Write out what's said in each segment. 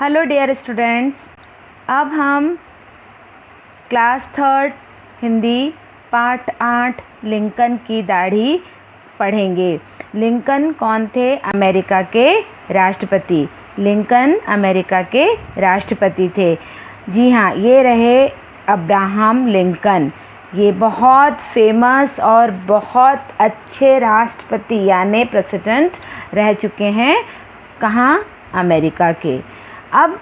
Hello dear students, अब हम class 3 Hindi पाठ 8 लिंकन की दाढ़ी पढ़ेंगे। लिंकन कौन थे? अमेरिका के राष्ट्रपति। लिंकन अमेरिका के राष्ट्रपति थे। जी हाँ, ये रहे अब्राहम लिंकन। ये बहुत फेमस और बहुत अच्छे राष्ट्रपति यानी प्रेसिडेंट रह चुके हैं। कहाँ? अमेरिका के। अब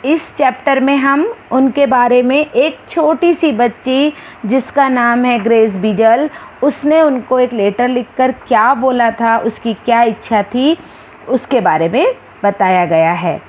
इस चैप्टर में हम उनके बारे में, एक छोटी सी बच्ची जिसका नाम है ग्रेस बीडल, उसने उनको एक लेटर लिखकर क्या बोला था, उसकी क्या इच्छा थी, उसके बारे में बताया गया है।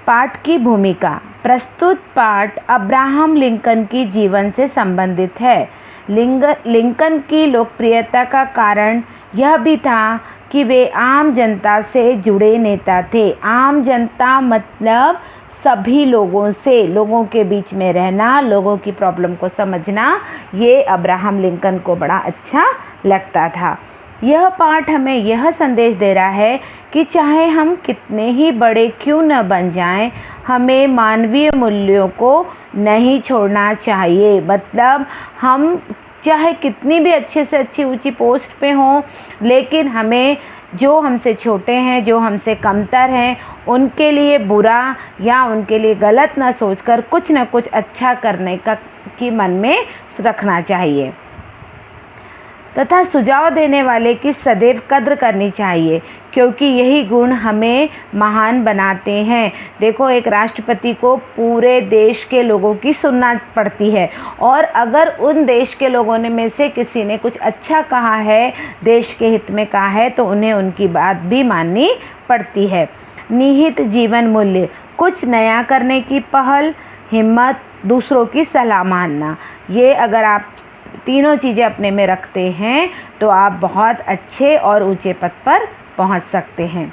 पाठ की भूमिका। प्रस्तुत पाठ अब्राहम लिंकन की जीवन से संबंधित है। लिंकन की लोकप्रियता का कारण यह भी था कि वे आम जनता से जुड़े नेता थे। आम जनता मतलब सभी लोगों से, लोगों के बीच में रहना, लोगों की प्रॉब्लम को समझना, ये अब्राहम लिंकन को बड़ा अच्छा लगता था। यह पाठ हमें यह संदेश दे रहा है कि चाहे हम कितने ही बड़े क्यों न बन जाएं, हमें मानवीय मूल्यों को नहीं छोड़ना चाहिए। मतलब हम चाहे कितनी भी अच्छे से अच्छी ऊंची पोस्ट पे हों, लेकिन हमें जो हमसे छोटे हैं, जो हमसे कमतर हैं, उनके लिए बुरा या उनके लिए गलत ना सोचकर कुछ न कुछ अच्छा करने का की मन में रखना चाहिए तथा सुझाव देने वाले की सदैव कद्र करनी चाहिए, क्योंकि यही गुण हमें महान बनाते हैं। देखो, एक राष्ट्रपति को पूरे देश के लोगों की सुनना पड़ती है, और अगर उन देश के लोगों ने में से किसी ने कुछ अच्छा कहा है, देश के हित में कहा है, तो उन्हें उनकी बात भी माननी पड़ती है। निहित जीवन मूल्य। कुछ नया करने की पहल, हिम्मत, दूसरों की सलाह मानना। ये अगर आप तीनों चीज़ें अपने में रखते हैं तो आप बहुत अच्छे और ऊंचे पद पर पहुंच सकते हैं।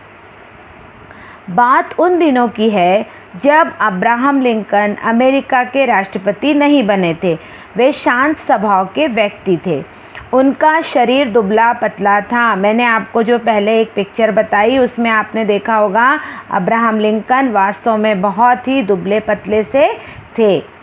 बात उन दिनों की है जब अब्राहम लिंकन अमेरिका के राष्ट्रपति नहीं बने थे। वे शांत स्वभाव के व्यक्ति थे। उनका शरीर दुबला पतला था। मैंने आपको जो पहले एक पिक्चर बताई उसमें आपने देखा होगा, अब्राहम लिंकन वास्तव में बहुत ही दुबले पतले से थे।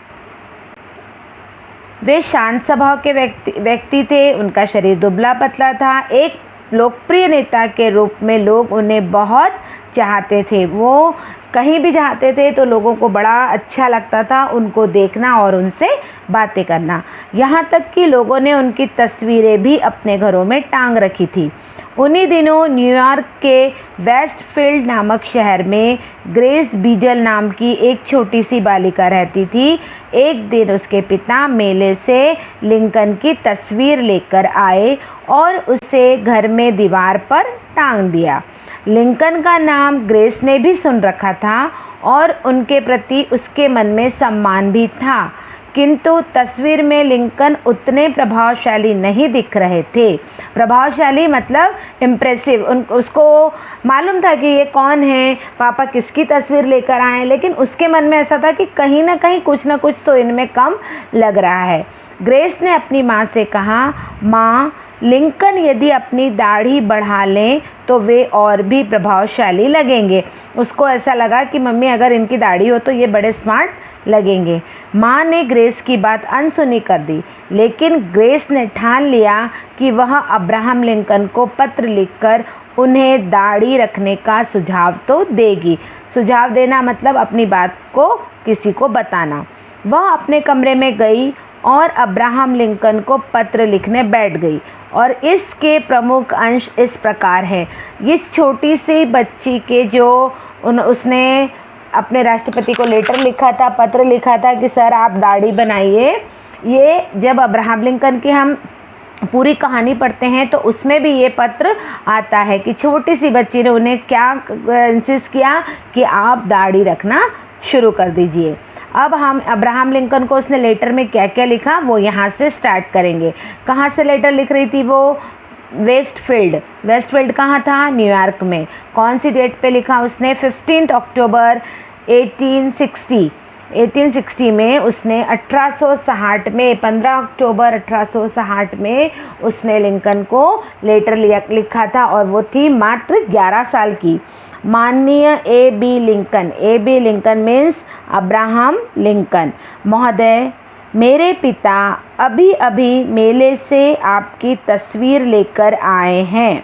वे शांत स्वभाव के व्यक्ति थे। उनका शरीर दुबला पतला था। एक लोकप्रिय नेता के रूप में लोग उन्हें बहुत चाहते थे। वो कहीं भी जाते थे तो लोगों को बड़ा अच्छा लगता था उनको देखना और उनसे बातें करना। यहाँ तक कि लोगों ने उनकी तस्वीरें भी अपने घरों में टांग रखी थी। उन्हीं दिनों न्यूयॉर्क के वेस्टफील्ड नामक शहर में ग्रेस बीडल नाम की एक छोटी सी बालिका रहती थी। एक दिन उसके पिता मेले से लिंकन की तस्वीर लेकर आए और उसे घर में दीवार पर टांग दिया। लिंकन का नाम ग्रेस ने भी सुन रखा था और उनके प्रति उसके मन में सम्मान भी था, किंतु तस्वीर में लिंकन उतने प्रभावशाली नहीं दिख रहे थे। प्रभावशाली मतलब इम्प्रेसिव। उसको मालूम था कि ये कौन है, पापा किसकी तस्वीर लेकर आए, लेकिन उसके मन में ऐसा था कि कहीं ना कहीं कुछ ना कुछ तो इनमें कम लग रहा है। ग्रेस ने अपनी माँ से कहा, माँ, लिंकन यदि अपनी दाढ़ी बढ़ा लें तो वे और भी प्रभावशाली लगेंगे। उसको ऐसा लगा कि मम्मी अगर इनकी दाढ़ी हो तो ये बड़े स्मार्ट लगेंगे। माँ ने ग्रेस की बात अनसुनी कर दी, लेकिन ग्रेस ने ठान लिया कि वह अब्राहम लिंकन को पत्र लिखकर उन्हें दाढ़ी रखने का सुझाव तो देगी। सुझाव देना मतलब अपनी बात को किसी को बताना। वह अपने कमरे में गई और अब्राहम लिंकन को पत्र लिखने बैठ गई, और इसके प्रमुख अंश इस प्रकार हैं। इस छोटी सी बच्ची के जो उसने अपने राष्ट्रपति को लेटर लिखा था, पत्र लिखा था कि सर आप दाढ़ी बनाइए। ये जब अब्राहम लिंकन की हम पूरी कहानी पढ़ते हैं तो उसमें भी ये पत्र आता है कि छोटी सी बच्ची ने उन्हें क्या इंसिस्ट किया कि आप दाढ़ी रखना शुरू कर दीजिए। अब हम अब्राहम लिंकन को उसने लेटर में क्या क्या लिखा वो यहाँ से स्टार्ट करेंगे। कहाँ से लेटर लिख रही थी वो? वेस्टफील्ड कहाँ था? न्यूयॉर्क में। कौन सी डेट पे लिखा उसने? 15 अक्टूबर 1860 में उसने 1860 में 15 अक्टूबर 1860 में उसने लिंकन को लेटर लिखा था, और वो थी मात्र 11 साल की। माननीय A B Lincoln, A B Lincoln means Abraham Lincoln महोदय, मेरे पिता अभी अभी मेले से आपकी तस्वीर लेकर आए हैं।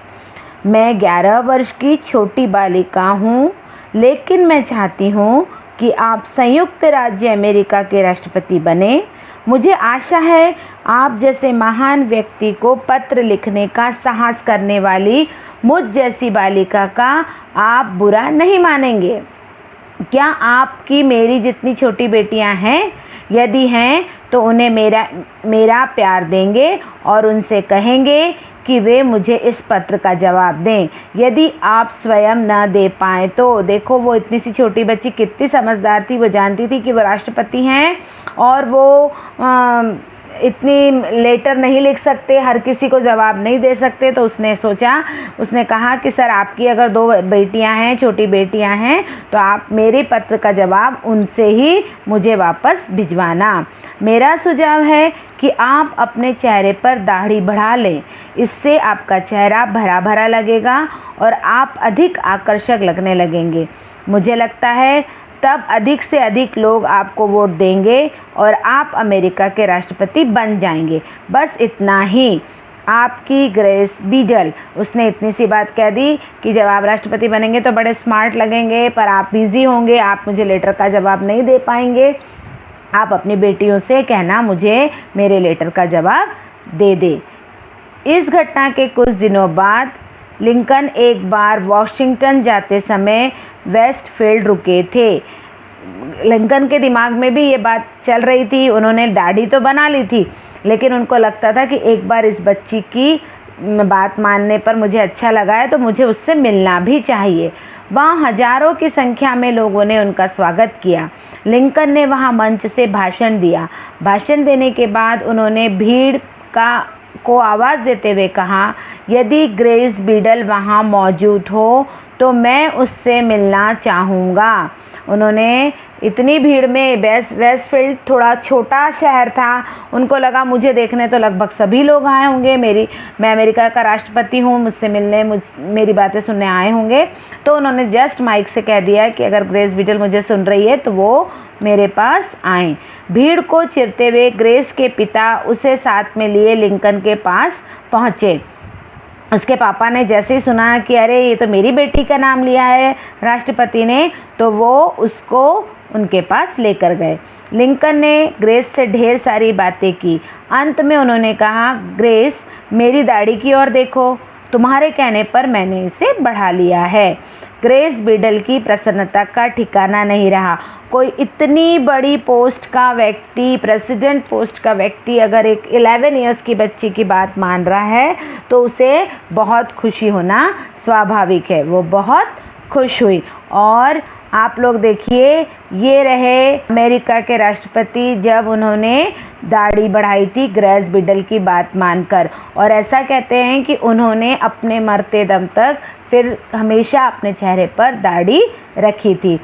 मैं 11 वर्ष की छोटी बालिका हूँ, लेकिन मैं चाहती हूँ कि आप संयुक्त राज्य अमेरिका के राष्ट्रपति बने। मुझे आशा है आप जैसे महान व्यक्ति को पत्र लिखने का साहस करने वाली मुझ जैसी बालिका का आप बुरा नहीं मानेंगे। क्या आपकी मेरी जितनी छोटी बेटियां हैं? यदि हैं तो उन्हें मेरा प्यार देंगे और उनसे कहेंगे कि वे मुझे इस पत्र का जवाब दें। यदि आप स्वयं न दे पाएँ तो देखो वो इतनी सी छोटी बच्ची कितनी समझदार थी, वो जानती थी कि वो राष्ट्रपति हैं और वो इतनी लेटर नहीं लिख सकते, हर किसी को जवाब नहीं दे सकते। तो उसने सोचा, उसने कहा कि सर आपकी अगर 2 बेटियां हैं, छोटी बेटियां हैं, तो आप मेरे पत्र का जवाब उनसे ही मुझे वापस भिजवाना। मेरा सुझाव है कि आप अपने चेहरे पर दाढ़ी बढ़ा लें, इससे आपका चेहरा भरा भरा लगेगा और आप अधिक आकर्षक लगने लगेंगे। मुझे लगता है तब अधिक से अधिक लोग आपको वोट देंगे और आप अमेरिका के राष्ट्रपति बन जाएंगे। बस इतना ही। आपकी ग्रेस बीडल। उसने इतनी सी बात कह दी कि जब आप राष्ट्रपति बनेंगे तो बड़े स्मार्ट लगेंगे, पर आप बिज़ी होंगे, आप मुझे लेटर का जवाब नहीं दे पाएंगे। आप अपनी बेटियों से कहना मुझे मेरे लेटर का जवाब दे दे। इस घटना के कुछ दिनों बाद लिंकन एक बार वॉशिंगटन जाते समय वेस्टफील्ड रुके थे। लिंकन के दिमाग में भी ये बात चल रही थी, उन्होंने दाढ़ी तो बना ली थी, लेकिन उनको लगता था कि एक बार इस बच्ची की बात मानने पर मुझे अच्छा लगा है तो मुझे उससे मिलना भी चाहिए। वहाँ हजारों की संख्या में लोगों ने उनका स्वागत किया। लिंकन ने वहाँ मंच से भाषण दिया। भाषण देने के बाद उन्होंने भीड़ को आवाज़ देते हुए कहा, यदि ग्रेस बीडल वहाँ मौजूद हो तो मैं उससे मिलना चाहूँगा। उन्होंने इतनी भीड़ में, वेस्टफील्ड थोड़ा छोटा शहर था, उनको लगा मुझे देखने तो लगभग सभी लोग आए होंगे, मैं अमेरिका का राष्ट्रपति हूँ, मुझसे मिलने, मेरी बातें सुनने आए होंगे। तो उन्होंने जस्ट माइक से कह दिया कि अगर ग्रेस बीडल मुझे सुन रही है तो वो मेरे पास आएँ। भीड़ को चिरते हुए ग्रेस के पिता उसे साथ में लिए लिंकन के पास पहुँचे। उसके पापा ने जैसे ही सुना कि अरे ये तो मेरी बेटी का नाम लिया है राष्ट्रपति ने, तो वो उसको उनके पास लेकर गए। लिंकन ने ग्रेस से ढेर सारी बातें की। अंत में उन्होंने कहा, ग्रेस मेरी दाढ़ी की ओर देखो, तुम्हारे कहने पर मैंने इसे बढ़ा लिया है। ग्रेस बीडल की प्रसन्नता का ठिकाना नहीं रहा। कोई इतनी बड़ी पोस्ट का व्यक्ति, प्रेसिडेंट पोस्ट का व्यक्ति अगर एक 11 इयर्स की बच्ची की बात मान रहा है तो उसे बहुत खुशी होना स्वाभाविक है। वो बहुत खुश हुई। और आप लोग देखिए, ये रहे अमेरिका के राष्ट्रपति जब उन्होंने दाढ़ी बढ़ाई थी ग्रेस बीडल की बात मानकर। और ऐसा कहते हैं कि उन्होंने अपने मरते दम तक फिर हमेशा अपने चेहरे पर दाढ़ी रखी थी।